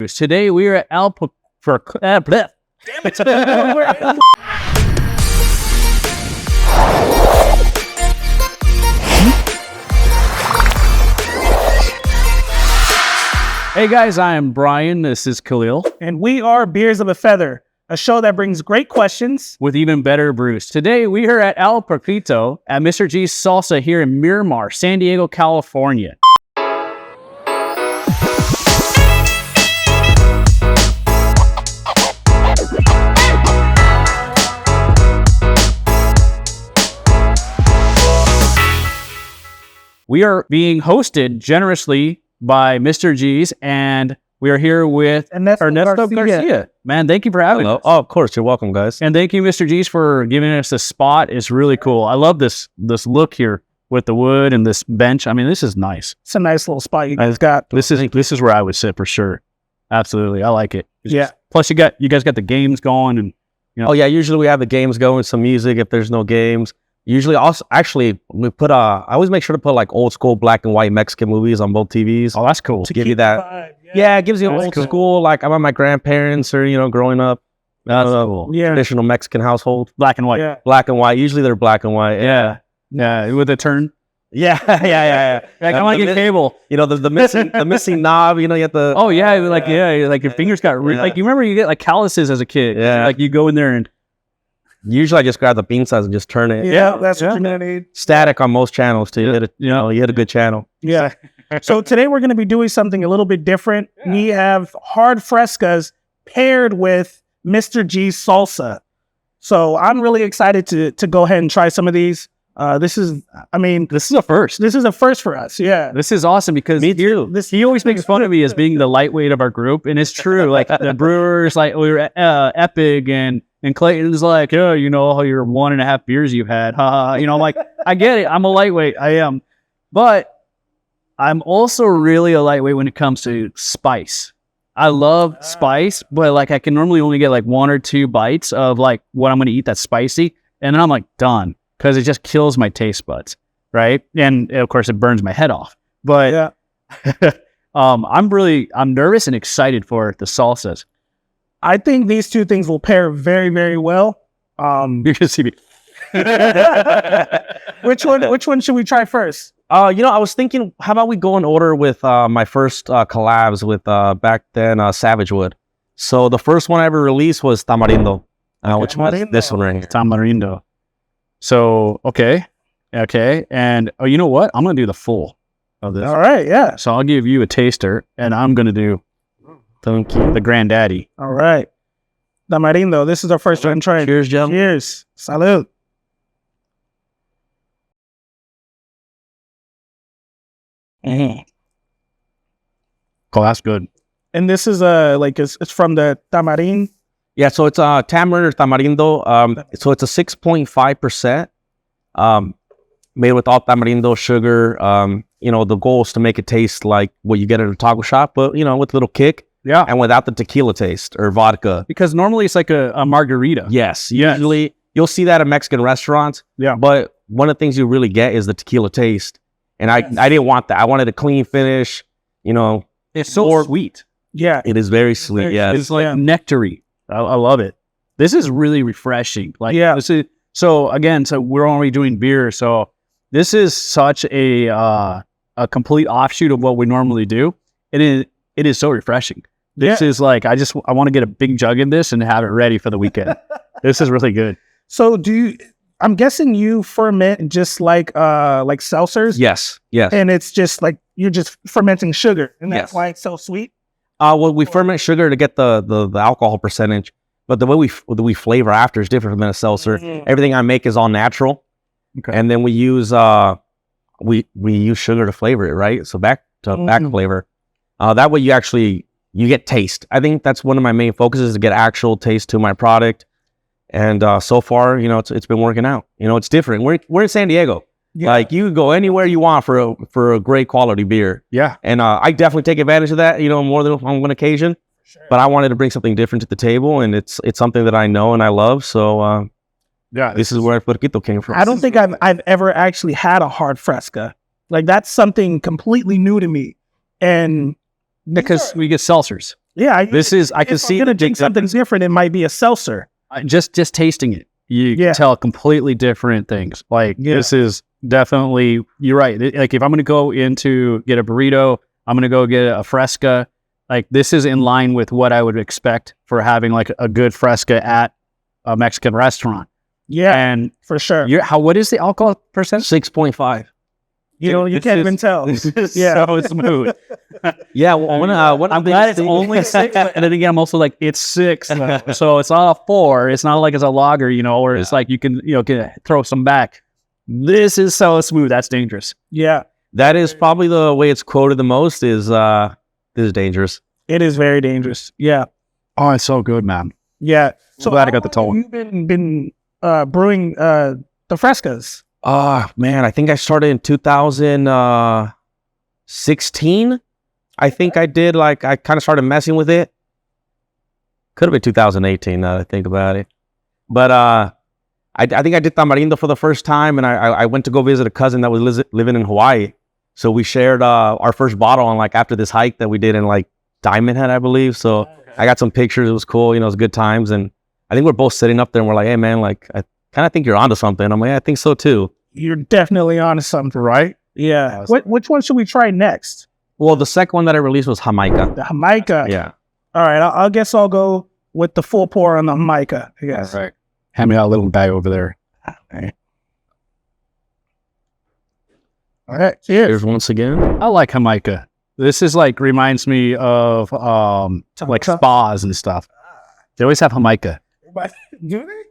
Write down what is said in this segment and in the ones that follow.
Today we are at Damn it. Hey guys, I am Brian. This is Khalil. And we are Beers of a Feather, a show that brings great questions with even better brews. Today we are at El Puerquito at Mr. G's Salsa here in Miramar, San Diego, California. We are being hosted generously by Mr. G's, and we are here with Ernesto Garcia. Man, thank you for having us. Oh, of course. You're welcome, guys. And thank you, Mr. G's, for giving us this spot. It's really cool. I love this look here with the wood and this bench. I mean, this is nice. It's a nice little spot you guys got. This is where I would sit for sure. Absolutely. I like it. Yeah. Plus, you guys got the games going, and you know. Oh yeah, usually we have the games going, some music if there's no games. Usually, also, actually, we put I always make sure to put like old school black and white Mexican movies on both TVs. Oh, that's cool. To give you that. Vibe, yeah, it gives you old school, like I'm at my grandparents or, growing up. That's cool. Yeah. Traditional Mexican household. Black and white. Yeah. Black and white. Usually they're black and white. Yeah. With a turn. Yeah. Like, I want to get cable. The missing knob, you have to. Oh, yeah. Like your fingers got, like, you remember you get like calluses as a kid. Yeah. Like you go in there and. Usually I just grab the pinzas and just turn it. Yeah, that's what you're going to need. Static on most channels too. You hit a good channel. Yeah. So today we're going to be doing something a little bit different. Yeah. We have hard frescas paired with Mr. G's salsa. So I'm really excited to go ahead and try some of these. This is a first. This is a first for us. Yeah. This is awesome because he always makes fun of me as being the lightweight of our group. And it's true. Like the brewers, like we were Epic and Clayton's like, oh, all your 1.5 beers you've had. I'm like, I get it. I'm a lightweight. I am. But I'm also really a lightweight when it comes to spice. I love spice, but like I can normally only get like 1 or 2 bites of like what I'm going to eat that's spicy. And then I'm like done because it just kills my taste buds. Right. And of course it burns my head off. But I'm nervous and excited for the salsas. I think these two things will pair very, very well. You can see me. Which one should we try first? I was thinking, how about we go in order with my first collabs with back then Savage Wood. So the first one I ever released was Tamarindo, which was this one right here. Tamarindo. So okay, and you know what? I'm gonna do the full of this. All right, yeah. So I'll give you a taster, and I'm gonna do. Thank you. The granddaddy. All right. Tamarindo. This is our first time trying. Cheers, gentlemen. Cheers. Salud. Oh, that's good. And this is it's from the tamarind. Yeah, so it's tamarind or tamarindo. So it's a 6.5%. Made with all tamarindo sugar. The goal is to make it taste like what you get at a taco shop, but with a little kick. Yeah. And without the tequila taste or vodka. Because normally it's like a margarita. Yes. Usually you'll see that at Mexican restaurants. Yeah. But one of the things you really get is the tequila taste. And I didn't want that. I wanted a clean finish. It's so sweet. Yeah. It is very sweet. Yeah. It's like nectary. I love it. This is really refreshing. Like, so we're already doing beer. So this is such a complete offshoot of what we normally do. It is so refreshing. This is like, I want to get a big jug in this and have it ready for the weekend. This is really good. So I'm guessing you ferment just like seltzers? Yes. And it's just like, you're just fermenting sugar and that's why it's so sweet? Well, we ferment sugar to get the alcohol percentage, but the way we flavor after is different than a seltzer. Mm-hmm. Everything I make is all natural. Okay. And then we use, we use sugar to flavor it, right? So back flavor. That way you get taste. I think that's one of my main focuses, to get actual taste to my product. And so far, it's been working out. It's different. We're in San Diego. Yeah. Like you can go anywhere you want for a great quality beer. Yeah. And I definitely take advantage of that, more than on one occasion. Sure. But I wanted to bring something different to the table, and it's something that I know and I love. So this is where Puerquito came from. I don't think I've ever actually had a hard fresca. Like that's something completely new to me. And because we get seltzers. Yeah, I can see I'm gonna drink something different. It might be a seltzer. Just tasting it, you can tell completely different things. Like this is definitely, you're right. Like if I'm gonna go into get a burrito, I'm gonna go get a Fresca. Like this is in line with what I would expect for having like a good Fresca at a Mexican restaurant. Yeah, and for sure. What is the alcohol percent? 6.5. You can't even tell. This is so smooth. Yeah, when I'm glad it's only 6, but then again, I'm also like it's 6, so it's not a 4. It's not like it's a lager, or it's like you can throw some back. This is so smooth. That's dangerous. Yeah, that is probably the way it's quoted the most. Is dangerous. It is very dangerous. Yeah. Oh, it's so good, man. Yeah. So glad I got the tone. You've been brewing the Frescas. Man, I think I started in 2016. I think I did. Like, I kind of started messing with it. Could have been 2018 now that I think about it. But I think I did Tamarindo for the first time, and I went to go visit a cousin that was living in Hawaii. So we shared our first bottle on after this hike that we did in Diamond Head, I believe. So I got some pictures. It was cool. It was good times. And I think we're both sitting up there and we're like, hey, man, I kind of think you're onto something. I'm like, yeah, I think so too. You're definitely onto something, right? Yeah. Which one should we try next? Well, the second one that I released was Jamaica. The Jamaica. Yeah. All right. I guess I'll go with the full pour on the Jamaica, I guess. All right. Hand me out a little bag over there. All right. All right. Cheers. Once again. I like Jamaica. This is reminds me of spas and stuff. They always have Jamaica. Do they?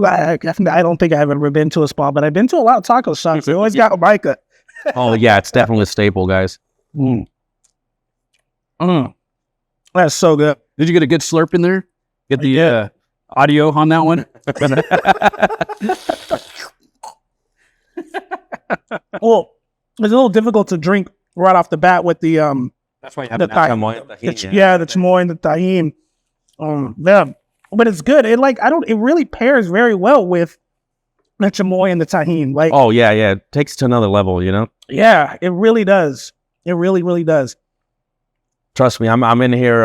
I don't think I've ever been to a spa, but I've been to a lot of taco shops. They always got Jamaica. Oh yeah, it's definitely a staple, guys. That's so good. Did you get a good slurp in there? Get the audio on that one? Well, it's a little difficult to drink right off the bat with the That's why you have the chamoy. the chamoy and the tahini. Yeah, but it's good. It really pairs very well with the chamoy and the tahini. Oh yeah, it takes it to another level, Yeah, it really does. It really, really does. Trust me, I'm in here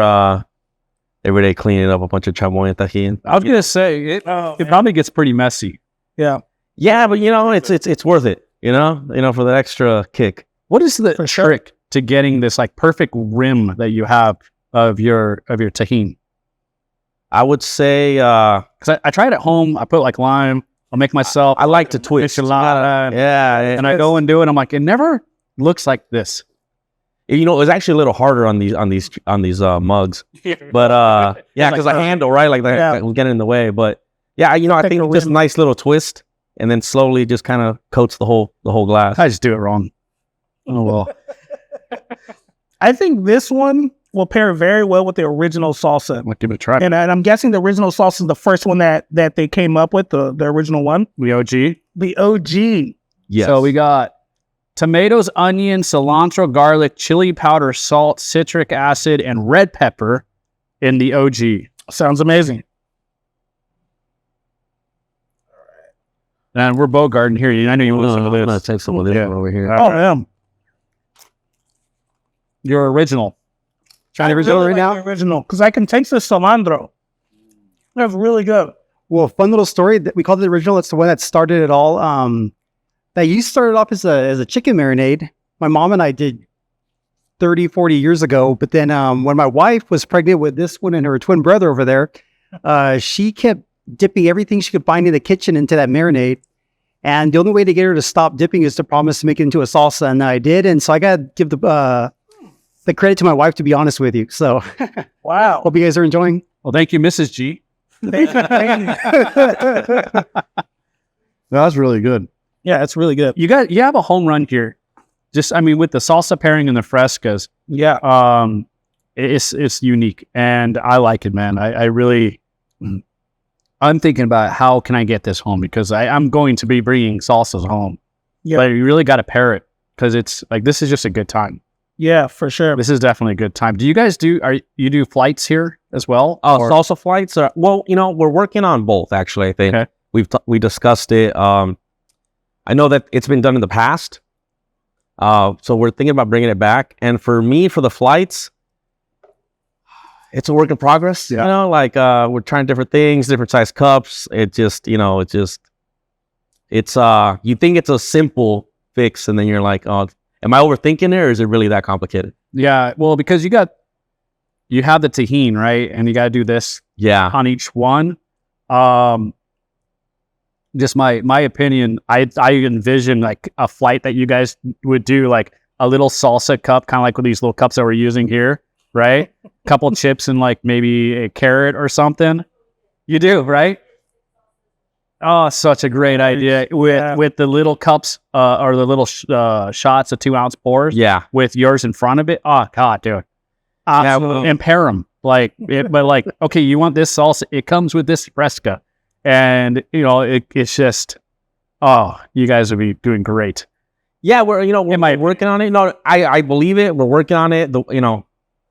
every day cleaning up a bunch of chamoy and tahini. I was gonna say it probably gets pretty messy. Yeah, but it's worth it. For that extra kick. What is the trick to getting this perfect rim that you have of your tahini? I would say because I try it at home. I put lime. I'll make myself. I like to twist. And I go and do it. I'm like, it never looks like this. It was actually a little harder on these mugs, but because the handle was getting in the way. But I think just a nice little twist, and then slowly just kind of coats the whole glass. I just do it wrong. Oh well. I think this one will pair very well with the original salsa. I'll give it a try. And I'm guessing the original salsa is the first one that they came up with, the original one. The OG? The OG. Yes. So we got tomatoes, onion, cilantro, garlic, chili powder, salt, citric acid, and red pepper in the OG. Sounds amazing. And we're Bogarden here. I know you want some of this. I'm going to take some of this over here. Oh, yeah. Your original. Trying the original right now? Original, because I can taste the cilantro. That's really good. Well, fun little story. We called it the original. It's the one that started it all. That used to start off as a chicken marinade. My mom and I did 30, 40 years ago. But then when my wife was pregnant with this one and her twin brother over there, she kept dipping everything she could find in the kitchen into that marinade. And the only way to get her to stop dipping is to promise to make it into a salsa. And I did. And so I got to give the credit to my wife, to be honest with you. So, wow. Hope you guys are enjoying. Well, thank you, Mrs. G. That's really good. Yeah, it's really good. You have a home run here. Just, with the salsa pairing and the frescas. Yeah. It's unique and I like it, man. I'm thinking about how can I get this home because I'm going to be bringing salsas home. Yeah. But you really got to pair it because it's this is just a good time. Yeah, for sure. This is definitely a good time. Do you guys do do flights here as well? Salsa flights? Well, we're working on both actually. I think okay. we discussed it. I know that it's been done in the past. So we're thinking about bringing it back. And for me, for the flights, it's a work in progress. Yeah. You know, like we're trying different things, different size cups. It just, you know, it's you think it's a simple fix, and then you're like, oh, am I overthinking it, or is it really that complicated? Yeah, well, because you have the tahine, right? And you got to do this Yeah. on each one. Just my opinion, I envision like a flight that you guys would do, like a little salsa cup, kind of like with these little cups that we're using here, right? Couple chips and like maybe a carrot or something. You do, right? Oh, such a great idea with the little cups or the little shots of 2 ounce pours. Yeah. With yours in front of it. Oh God, dude. Absolutely. And pair them but like, okay, you want this salsa? It comes with this fresca, and you know it's just, oh, you guys would be doing great. Yeah, we're working on it. No, I believe it. We're working on it.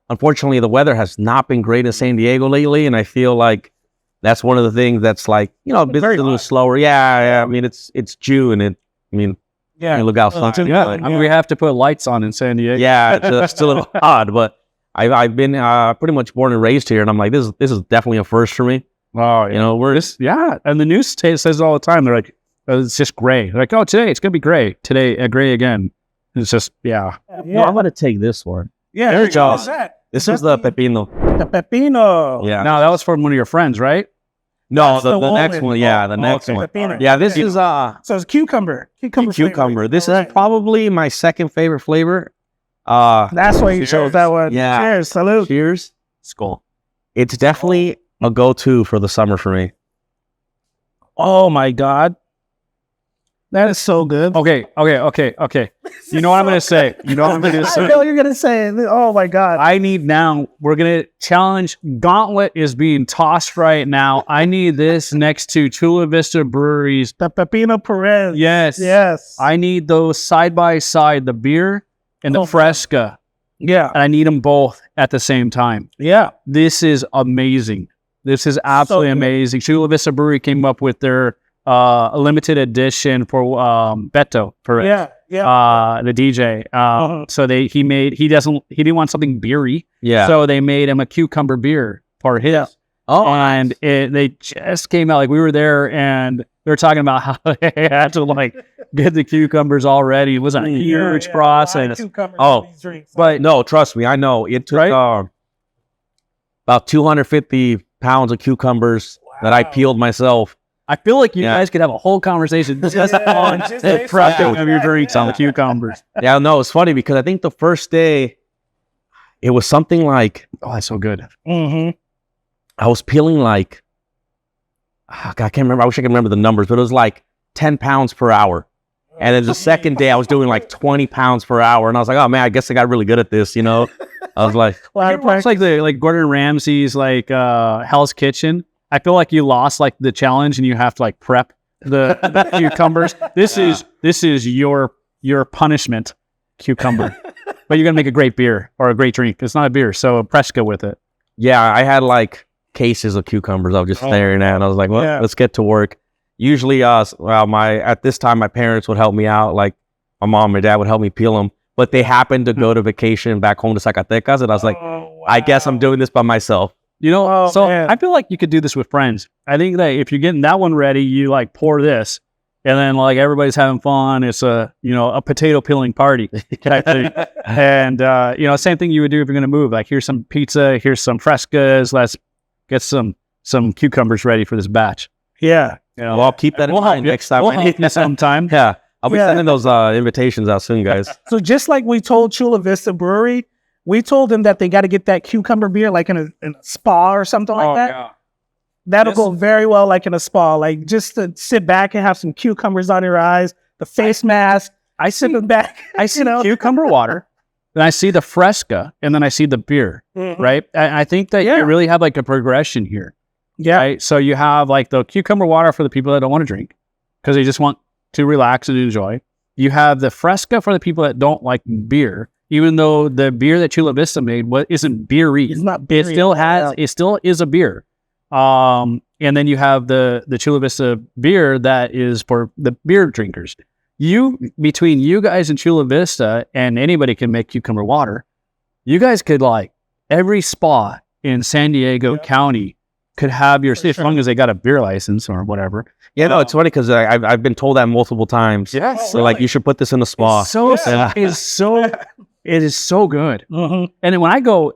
Unfortunately, the weather has not been great in San Diego lately, and I feel like that's one of the things that's like, business a little slower. Yeah. I mean, it's June, and look outside. We have to put lights on in San Diego. Yeah, it's a little odd, but I've been pretty much born and raised here, and I'm like, this is definitely a first for me. Oh, yeah. And the news says it all the time. They're like, it's just gray. They're like, oh, today it's gonna be gray. Today, gray again. It's just, yeah. No, I'm gonna take this one. Yeah, there you go. What's that? This is the pepino. The pepino. Yeah. No, that was from one of your friends, right? No, the next one. Yeah, the next one. Pepino. Yeah, this is So it's cucumber. Cucumber. This is probably my second favorite flavor. That's why you chose that one. Yeah. Cheers. Salute. Cheers. Skull. It's definitely a go-to for the summer for me. Oh my God. That is so good. Okay. You know what I'm gonna say? You know what I'm gonna say? I know you're gonna say it. Oh my God. We're gonna challenge. Gauntlet is being tossed right now. I need this next to Chula Vista Brewery's The Pepino Perez. Yes. I need those side by side, the beer and the Fresca. Yeah. And I need them both at the same time. Yeah. This is amazing. This is absolutely amazing. Chula Vista Brewery came up with their a limited edition for Beto Perez. Yeah. The DJ. So he didn't want something beery. Yeah. So they made him a cucumber beer for his. Yeah. Oh, and they just came out, like we were there and they were talking about how they had to like get the cucumbers already. It was a huge process. But no, trust me, I know it took about 250 pounds of cucumbers that I peeled myself. I feel like you guys could have a whole conversation just on the prepping of your drinks on the cucumbers. Yeah, no, it's funny because I think the first day it was something like, oh, that's so good. Mm-hmm. I was peeling like, I can't remember. I wish I could remember the numbers, but it was like 10 pounds per hour. And then the second day I was doing like 20 pounds per hour. And I was like, oh man, I guess I got really good at this, I was like, it's like Gordon Ramsay's like Hell's Kitchen. I feel like you lost like the challenge and you have to like prep the cucumbers. This is your punishment, cucumber. But you're gonna make a great beer or a great drink. It's not a beer, so a Fresca with it. Yeah, I had like cases of cucumbers I was just staring at, and I was like, well, let's get to work. Usually, at this time, my parents would help me out. Like my mom and dad would help me peel them, but they happened to go to vacation back home to Zacatecas, and I was like, I guess I'm doing this by myself. I feel like you could do this with friends. I think that if you're getting that one ready, you like pour this, and then like everybody's having fun. It's a potato peeling party type thing. And same thing you would do if you're gonna move. Like here's some pizza, here's some Frescas. Let's get some cucumbers ready for this batch. Yeah. Well, I'll keep that in mind next time. We'll help you sometime. Yeah, I'll be sending those invitations out soon, guys. So just like we told Chula Vista Brewery, we told them that they got to get that cucumber beer like in a spa or something like that. Yeah. That'll go very well like in a spa. Like just to sit back and have some cucumbers on your eyes, the face mask. I sit back. I see cucumber water, then I see the Fresca, and then I see the beer, right? I think that you really have like a progression here. Yeah. Right? So you have like the cucumber water for the people that don't want to drink because they just want to relax and enjoy. You have the Fresca for the people that don't like beer, even though the beer that Chula Vista made isn't beery. It's not beery. It still is a beer. And then you have the Chula Vista beer that is for the beer drinkers. Between you guys and Chula Vista, and anybody can make cucumber water, you guys could like every spa in San Diego County could have your, as long as they got a beer license or whatever. Yeah, no, it's funny because I've been told that multiple times. Yes. So like, you should put this in the spa. It is so good. Mhm. And then when I go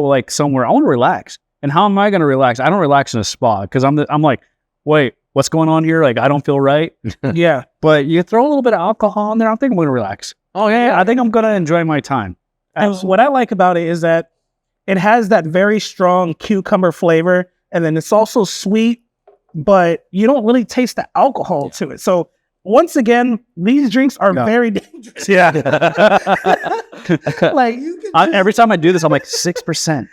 like somewhere, I want to relax. And how am I going to relax? I don't relax in a spa because I'm like, wait, what's going on here? Like, I don't feel right. Yeah. But you throw a little bit of alcohol in there, I think I'm going to relax. Oh yeah, I think I'm going to enjoy my time. And what I like about it is that it has that very strong cucumber flavor, and then it's also sweet, but you don't really taste the alcohol to it. So once again, these drinks are very dangerous. Yeah. Like you can Every time I do this, I'm like 6%, 6%.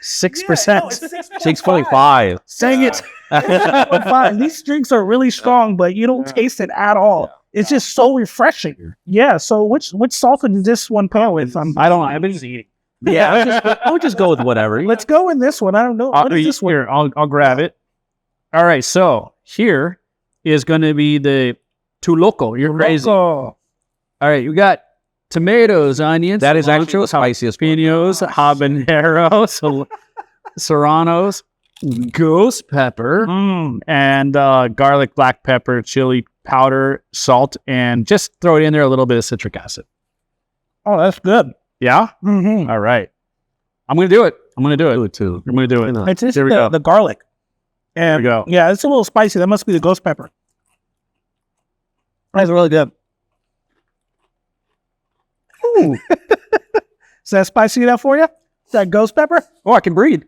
6.5. Saying it. 6.5. These drinks are really strong, but you don't taste it at all. It's just so refreshing. Yeah. So which salsa did this one pair with? I don't know. I've been just eating. Yeah, I would just go with whatever. Let's go with this one. I don't know. What is this one? Here, I'll grab it. All right. So here is going to be the Tu Loco. You're crazy. Loco. All right. You got tomatoes, onions. That is actually the cilantro, spiciest part. jalapenos, habaneros, serranos, ghost pepper, and garlic, black pepper, chili powder, salt, and just throw it in there a little bit of citric acid. Oh, that's good. Yeah? Mm-hmm. All right. I'm going to do it. I'm going to do it. Do it too. I'm going to do it. It's just There we go. the garlic. And There we go. yeah, it's a little spicy. That must be the ghost pepper. That's really good. Ooh. Is that spicy enough for you? Is that ghost pepper? Oh, I can breathe.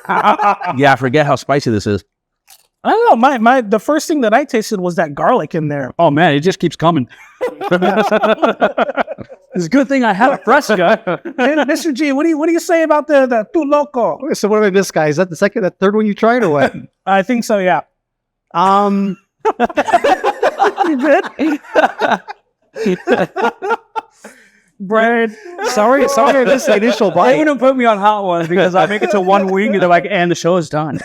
Yeah, I forget how spicy this is. I don't know. The first thing that I tasted was that garlic in there. Oh, man. It just keeps coming. It's a good thing I have a Fresca. Hey, Mr. G, what do you say about the Tu Loco? So what about this guy? Is that the third one you tried or what? I think so, yeah. You good? Brad, sorry, this is initial They bite. wouldn't put me on hot ones because I make it to one week and they're like, and the show is done.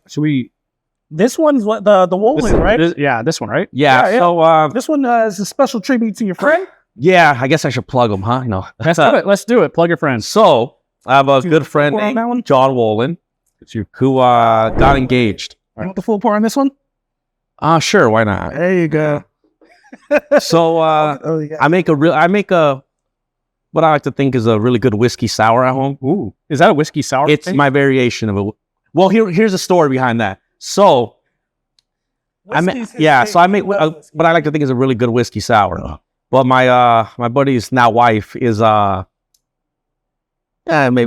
Should we? this one's what the Wolin, right? This one, right? Yeah. Yeah, yeah. So This one is a special tribute to your friend. yeah, I guess I should plug them, huh? No. Let's do it. Let's do it. Plug your friends. So I have a good friend pour on that one? named John Wolin who got engaged. You want the full pour on this one? Sure, why not? There you go. So Oh, yeah. I make what I like to think is a really good whiskey sour at home. Ooh, is that a whiskey sour? It's thing? my variation of it. Well, here's the story behind that. So I make what I like to think is a really good whiskey sour. But my buddy's now wife is maybe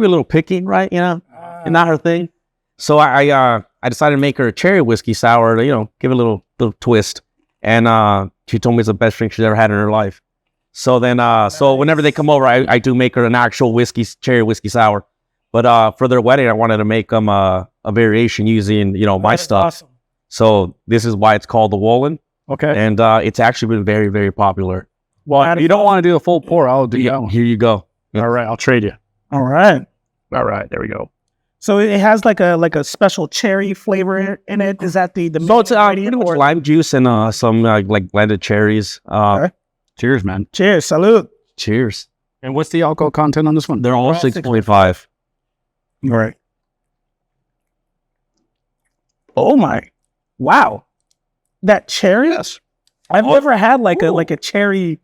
a little picky, right? You know, and not her thing. So I decided to make her a cherry whiskey sour to give it a little twist. And she told me it's the best drink she's ever had in her life. So then so whenever they come over, I do make her an actual cherry whiskey sour. But for their wedding, I wanted to make them a variation using my stuff. Awesome. So this is why it's called the Wolin, Okay. and it's actually been very, very popular. Well, if you don't want to do a full pour, I'll do that one. Here you go. All right, I'll trade you. All right. All right, there we go. So it has like a special cherry flavor in it. Is that the So it's ingredient pretty much or- lime juice and some like blended cherries. Okay. Cheers, man. Cheers, salute. Cheers. And what's the alcohol content on this one? They're all Around 6.5. All right. Oh my! Wow, that cherry. Yes. I've never had like a cherry,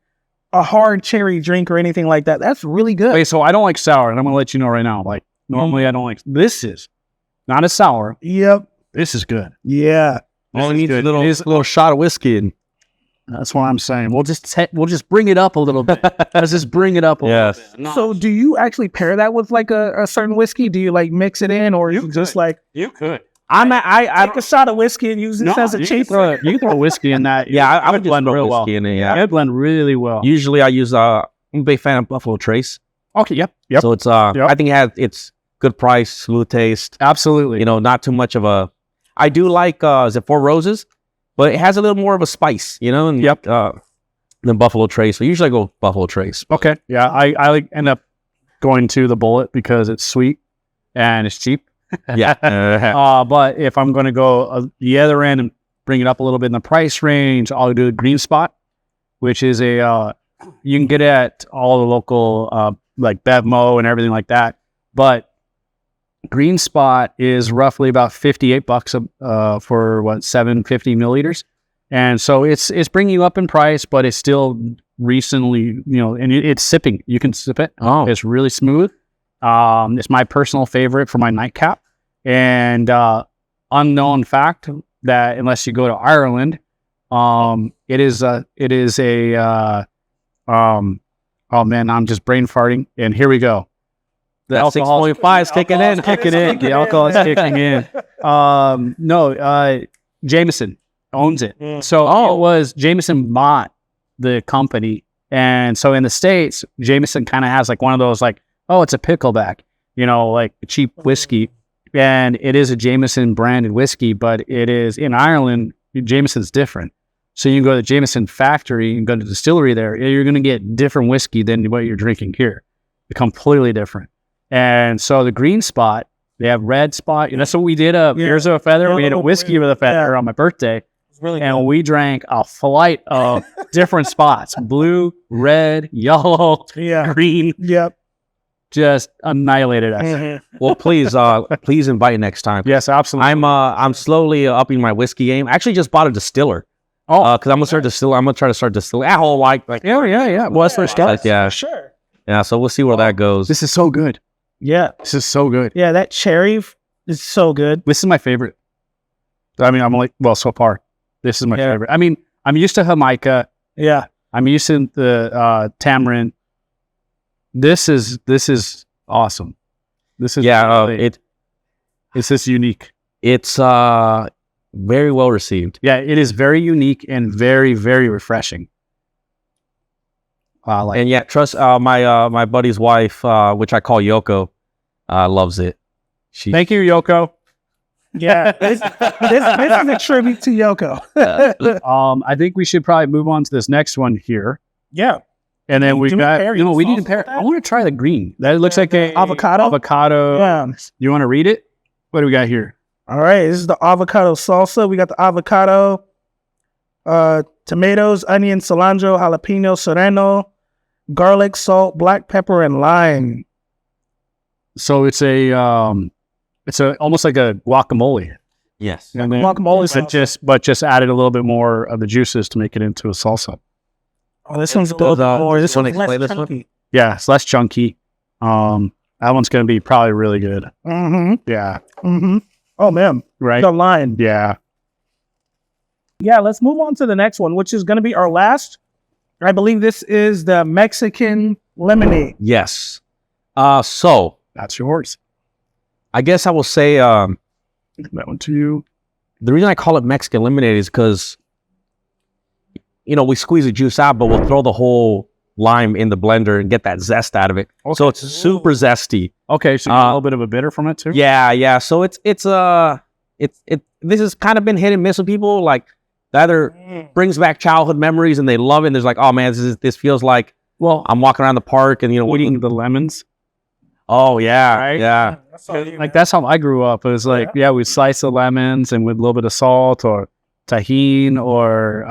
a hard cherry drink or anything like that. That's really good. Okay, so I don't like sour, and I'm gonna let you know right now. Like normally, I don't like. This is not a sour. Yep. This is good. Yeah. All it needs is a good. little, It is- little shot of whiskey. And That's what I'm saying. We'll just bring it up a little bit. Let's just bring it up a Yes. little bit. No, So do you actually pair that with like a certain whiskey? Do you like mix it in, or you just like you could. I take a shot of whiskey and use this as a you can chaser? throw whiskey in that. yeah, I It would just blend throw real well. whiskey in it. Yeah. It blend really well. Usually I use I'm a big fan of Buffalo Trace. Okay. Yep. So it's Yep. I think it's good price, smooth taste. Absolutely. Not too much of a. I do like is it Four Roses, but it has a little more of a spice, and Yep. Than Buffalo Trace. So usually I go Buffalo Trace. Okay. Yeah. I like end up going to the Bullet because it's sweet and it's cheap. Yeah. But if I'm going to go the other end and bring it up a little bit in the price range, I'll do a Green Spot, which is you can get it at all the local like BevMo and everything like that. But Green Spot is roughly about $58 for 750 milliliters, and so it's bringing you up in price, but it's still recently, and it's sipping. You can sip it. Oh, It's really smooth. It's my personal favorite for my nightcap. And unknown fact that unless you go to Ireland, it is a oh man, I'm just brain farting. And here we go. The that alcohol 6.5 is kicking in. kicking in. The alcohol is kicking in. No, Jameson owns it. So it was Jameson bought the company, and so in the States, Jameson kind of has like one of those like, oh, it's a pickleback, like cheap whiskey, and it is a Jameson branded whiskey, but it is in Ireland. Jameson's different. So you can go to the Jameson factory and go to the distillery there. You're going to get different whiskey than what you're drinking here. Completely different. And so the Green Spot, they have Red Spot. That's what we did. Here's a feather. We did a whiskey with a feather on my birthday. Really and we drank a flight of different spots: blue, red, yellow, green. Yep. Just annihilated us. Well, please invite next time. Yes, absolutely. I'm slowly upping my whiskey game. I actually just bought a distiller. Because I'm gonna start distilling. I'm gonna try to start distilling. At whole, like yeah. Well, that's where it starts. Yeah, Sure. yeah. So we'll see where that goes. This is so good. Yeah. This is so good. Yeah, that cherry is so good. This is my favorite. I mean, so far, this is my favorite. I mean, I'm used to Jamaica. Yeah. I'm used to the tamarind. This is awesome. This is it's just unique. It's very well received. Yeah, it is very unique and very, very refreshing. Trust my buddy's wife, which I call Yoko, loves it. Thank you, Yoko. Yeah, this is a tribute to Yoko. I think we should probably move on to this next one here. Yeah. And then we need to pair. I want to try the green. That looks like a avocado. Yeah. You want to read it? What do we got here? All right. This is the avocado salsa. We got the avocado, tomatoes, onion, cilantro, jalapeno, serrano, garlic, salt, black pepper, and lime. So it's almost like a guacamole. Yes. And then, Guacamole, but just added a little bit more of the juices to make it into a salsa. Oh, this one's good. This one's less chunky. Yeah, it's less chunky. That one's going to be probably really good. Mm-hmm. Yeah. Mm-hmm. Oh, man. Right? The line. Yeah. Yeah, let's move on to the next one, which is going to be our last. I believe this is the Mexican lemonade. Yes. So that's yours. I guess I will say that one to you. The reason I call it Mexican lemonade is because, we squeeze the juice out, but we'll throw the whole lime in the blender and get that zest out of it. Okay. So it's super zesty. Okay, so you get a little bit of a bitter from it too? Yeah. So this has kind of been hit and miss with people. Like, that either brings back childhood memories and they love it, and there's like, oh man, this feels like, well, I'm walking around the park and eating the lemons. Oh yeah, right? Yeah. That's how I grew up. It was like, we slice the lemons and with a little bit of salt or tahine or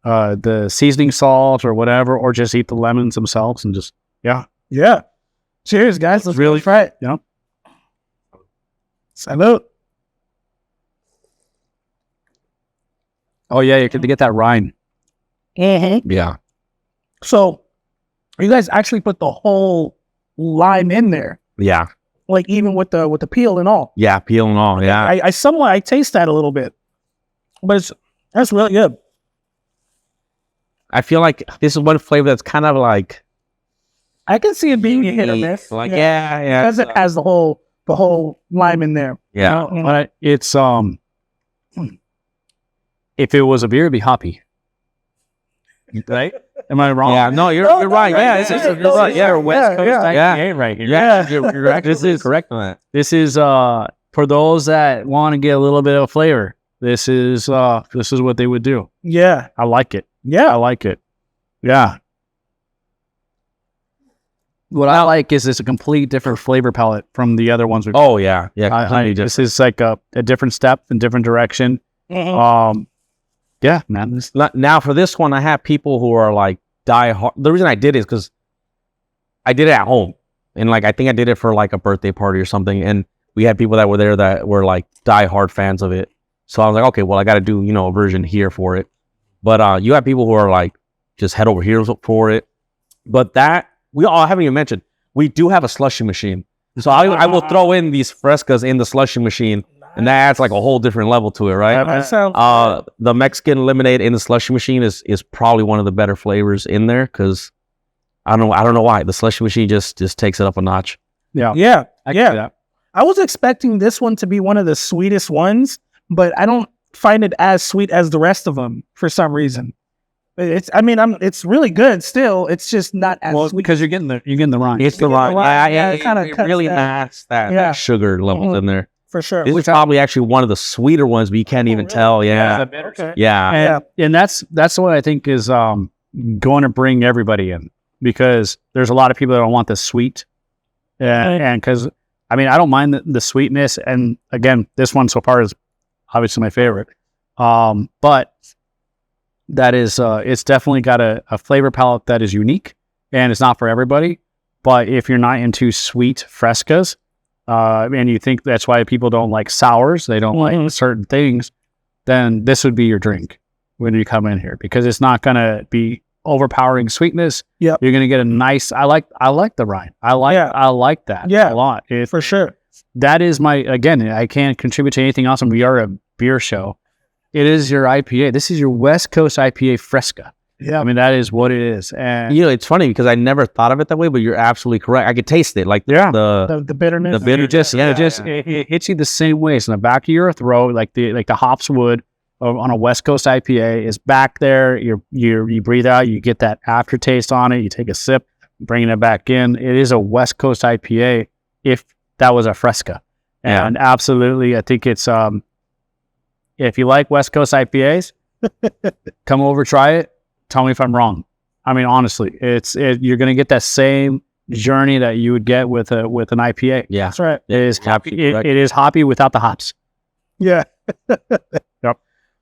the seasoning salt or whatever, or just eat the lemons themselves and just Yeah. Cheers, guys. Let's really try it. Salud. Oh yeah, you can get that rind. Mm-hmm. Yeah. So you guys actually put the whole lime in there. Yeah. Like even with the peel and all. Yeah, peel and all. Yeah. I taste that a little bit, but that's really good. I feel like this is one flavor that's kind of like, I can see it being a hit or miss. Like yeah, because it has the whole lime in there. Yeah. But it's if it was a beer, it'd be hoppy. Right? Am I wrong? Yeah. No, you're right. Yeah, you're right. Yeah, West Coast IPA right here. Yeah, you're actually this is correct on that. This is for those that want to get a little bit of flavor. This is what they would do. Yeah, I like it. Yeah, I like it. Yeah. What I like is it's a complete different flavor palette from the other ones. Oh yeah, yeah. This is like a different step and different direction. Mm-hmm. Yeah, man. Now for this one, I have people who are like die hard. The reason I did it is because I did it at home. And like I think I did it for like a birthday party or something, and we had people that were there that were like diehard fans of it. So I was like, okay, well I got to do a version here for it. But you have people who are like just head over heels for it. But that we all haven't even mentioned, we do have a slushy machine. So I will throw in these Frescas in the slushy machine, and that adds like a whole different level to it, right? That sounds The Mexican lemonade in the slushy machine is probably one of the better flavors in there because I don't know why the slushy machine just takes it up a notch. Yeah. I can see that. I was expecting this one to be one of the sweetest ones, but I don't find it as sweet as the rest of them for some reason. It's really good still. It's just not as sweet. Because you're getting the rind. It's the right. It kind of really masks that sugar levels in there. For sure. This is probably actually one of the sweeter ones, but you can't even tell. Yeah. Okay. Yeah. And that's what I think is going to bring everybody in, because there's a lot of people that don't want the sweet. And because, I don't mind the sweetness. And again, this one so far is obviously my favorite. But that is, it's definitely got a flavor palette that is unique, and it's not for everybody. But if you're not into sweet Frescas, and you think that's why people don't like sours, they don't like certain things, then this would be your drink when you come in here, because it's not going to be overpowering sweetness. Yep. You're going to get a nice, I like the rind. I like that a lot. For sure. That is again, I can't contribute to anything else, and we are a beer show. It is your IPA. This is your West Coast IPA Fresca. Yeah. That is what it is. And it's funny because I never thought of it that way, but you're absolutely correct. I could taste it. Like the bitterness. The bitter it hits you the same way. It's in the back of your throat, like the hops would on a West Coast IPA. Is back there. You breathe out, you get that aftertaste on it. You take a sip, bringing it back in. It is a West Coast IPA. If that was a Fresca, and absolutely, I think it's if you like West Coast IPAs, come over, try it. Tell me if I'm wrong. Honestly, you're going to get that same journey that you would get with an IPA. Yeah, that's right. It is hoppy. It is hoppy without the hops. Yeah. Yep.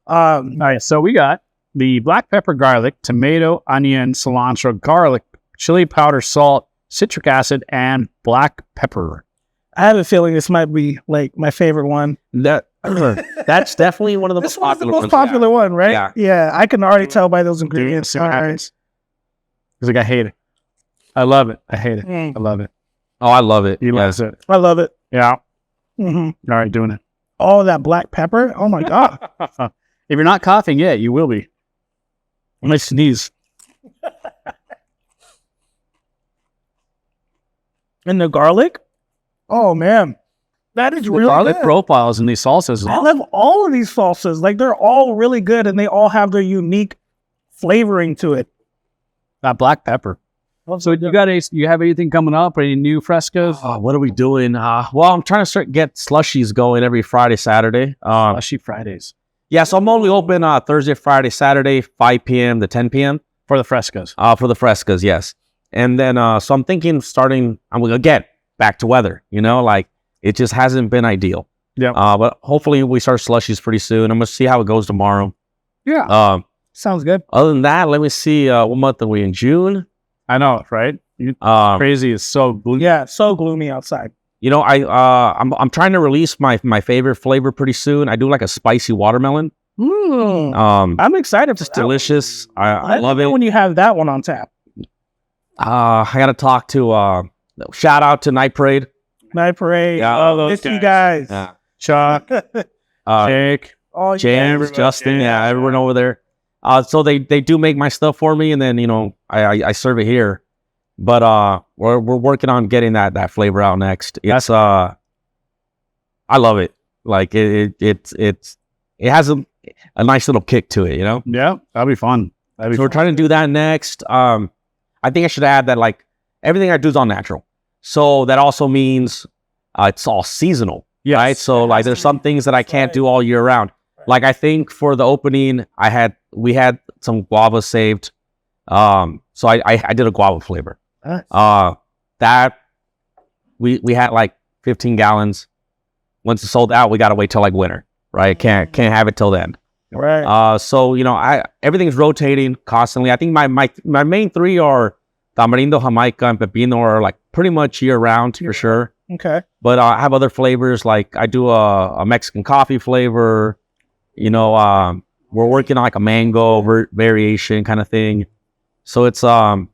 All right. So we got the black pepper, garlic, tomato, onion, cilantro, garlic, chili powder, salt, citric acid, and black pepper. I have a feeling this might be like my favorite one. That's definitely one of the most popular ones. This is the most popular one, right? Yeah. I can already tell by those ingredients. All right. Because I hate it. I love it. I hate it. I love it. Oh, I love it. He loves it. I love it. Yeah. Mm-hmm. All right, doing it. Oh, that black pepper. Oh my God. If you're not coughing yet, you will be. I'm going to sneeze. And the garlic. Oh man. That is really garlic good. profiles in these salsas. I love all of these salsas. Like, they're all really good, and they all have their unique flavoring to it. That black pepper. So you have anything coming up? Any new Frescas? What are we doing? Well, I'm trying to get slushies going every Friday, Saturday. Slushy Fridays. Yeah, so I'm only open Thursday, Friday, Saturday, 5 p.m. to 10 p.m. For the Frescas. For the Frescas, yes. And then, so I'm thinking I'm going to get back to weather, like, it just hasn't been ideal. Yeah. But hopefully we start slushies pretty soon. I'm going to see how it goes tomorrow. Yeah. Sounds good. Other than that, let me see. What month are we in? June? I know, right? Crazy. It's so gloomy. Yeah, so gloomy outside. I'm trying to release my favorite flavor pretty soon. I do like a spicy watermelon. I'm excited for It's delicious. I love it. When you have that one on tap. I got to talk to, shout out to Night Parade. Night Parade. Yeah. Miss you guys. Yeah. Chuck. Jake. Oh, James, Justin. Yeah, everyone over there. So they do make my stuff for me, and then, I serve it here. But we're working on getting that flavor out next. It's I love it. Like it has a nice little kick to it, Yeah, that'll be fun. We're trying to do that next. I think I should add that, like, everything I do is all natural. So that also means it's all seasonal, right? So like there's some things that I can't do all year round. Like I think for the opening, we had some guava saved. So I did a guava flavor. That we had like 15 gallons. Once it's sold out, we gotta wait till like winter, right? Can't have it till then. Right. So everything's rotating constantly. I think my main three are Tamarindo, Jamaica, and Pepino are like pretty much year round for sure. Okay. But I have other flavors, like I do a Mexican coffee flavor. You know, we're working on like a mango variation kind of thing. So it's I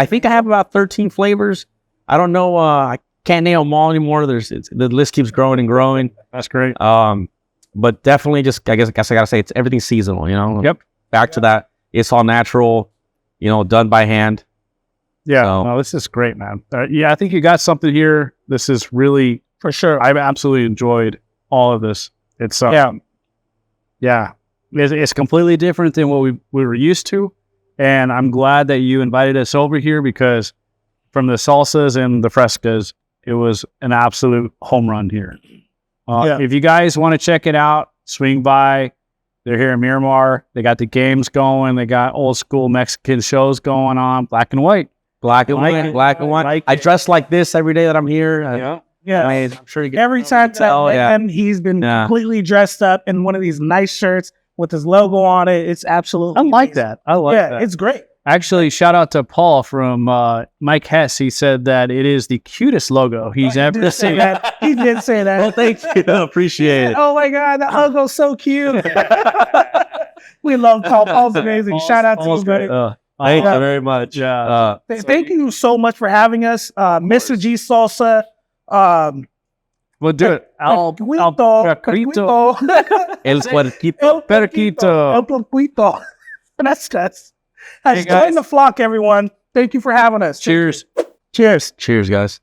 think I have about 13 flavors. I don't know. I can't nail them all anymore. The list keeps growing and growing. That's great. But definitely I guess I gotta say everything's seasonal. You know. Yep. Back to that. It's all natural. You know, done by hand. Yeah, So- no, this is great, man. Yeah, I think you got something here. This is really, For sure. I've absolutely enjoyed all of this. It's it's completely different than what we were used to, and I'm glad that you invited us over here because from the salsas and the frescas, it was an absolute home run here. If you guys want to check it out, swing by. They're here in Miramar. They got the games going. They got old school Mexican shows going on, black and white. Black and white. I dress like this every day that I'm here. Yeah. I'm sure you get Every time I met him, he's been completely dressed up in one of these nice shirts with his logo on it. It's absolutely amazing. That. I like that. It's great. Actually, shout out to Paul from Mike Hess. He said that it is the cutest logo he's ever seen. He did say that. Well, thank you. Appreciate it. Oh my God, that logo's so cute. We love Paul. Paul's amazing. Shout out to you, buddy. Thank you very much. Yeah. Thank you so much for having us. Mr. G Salsa. We'll do it. Puerquito. El Puerquito. Puerquito. El Puerquito. That's Hey, guys. join the flock, everyone. Thank you for having us. Cheers. Cheers. Cheers, guys.